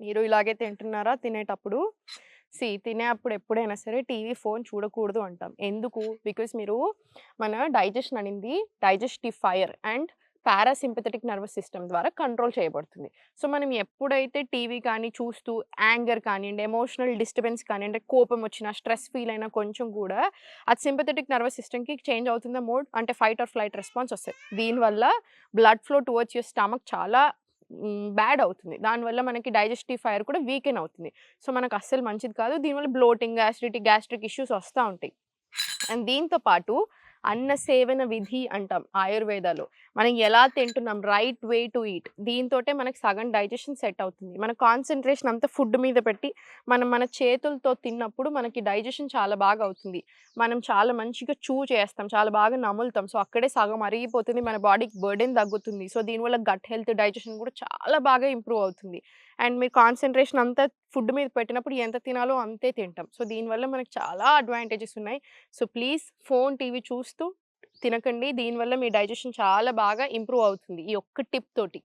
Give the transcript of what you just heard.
మీరు ఇలాగే తింటున్నారా తినేటప్పుడు? తినేప్పుడు ఎప్పుడైనా సరే టీవీ, ఫోను చూడకూడదు అంటాం. ఎందుకు? బికాజ్ మీరు మన డైజెషన్ అనేది digestive fire and parasympathetic nervous system ద్వారా కంట్రోల్ చేయబడుతుంది. సో, మనం ఎప్పుడైతే టీవీ కానీ చూస్తూ యాంగర్ కానియండి, ఎమోషనల్ డిస్టర్బెన్స్ కానియండి, కోపం వచ్చినా, స్ట్రెస్ ఫీల్ అయినా కొంచెం కూడా అది సింపథెటిక్ నర్వస్ సిస్టమ్‌కి చేంజ్ అవుతుందా మోడ్ అంటే ఫైట్ ఆర్ ఫ్లైట్ రెస్పాన్స్ వస్తది. దీనివల్ల blood flow towards your stomach చాలా బ్యాడ్ అవుతుంది. దానివల్ల మనకి డైజెస్టివ్ ఫైర్ కూడా వీకెన్ అవుతుంది. సో, మనకు అస్సలు మంచిది కాదు. దీనివల్ల బ్లోటింగ్, యాసిడిటీ, గ్యాస్ట్రిక్ ఇష్యూస్ వస్తా ఉంటాయి. అండ్ దీంతో పాటు అన్న సేవన విధి అంటాం ఆయుర్వేదాలో. మనం ఎలా తింటున్నాం రైట్ వే టు ఈట్. దీంతోటే మనకు సగం డైజెషన్ సెట్ అవుతుంది. మన కాన్సంట్రేషన్ అంతా ఫుడ్ మీద పెట్టి మనం మన చేతులతో తిన్నప్పుడు మనకి డైజెషన్ చాలా బాగా అవుతుంది. మనం చాలా మంచిగా చేస్తాం. చాలా బాగా నములుతాం. సో, అక్కడే సగం అరిగిపోతుంది. మన బాడీకి బర్డెన్ తగ్గుతుంది. సో, దీనివల్ల గట్ హెల్త్, డైజెషన్ కూడా చాలా బాగా ఇంప్రూవ్ అవుతుంది. అండ్ మీరు కాన్సంట్రేషన్ అంతా ఫుడ్ మీద పెట్టినప్పుడు ఎంత తినాలో అంతే తింటాం. సో, దీనివల్ల మనకు చాలా అడ్వాంటేజెస్ ఉన్నాయి. సో, ప్లీజ్ ఫోను, టీవీ చూస్తూ తినకండి. దీనివల్ల మీ డైజెషన్ చాలా బాగా ఇంప్రూవ్ అవుతుంది. ఈ ఒక్క టిప్ తోటి.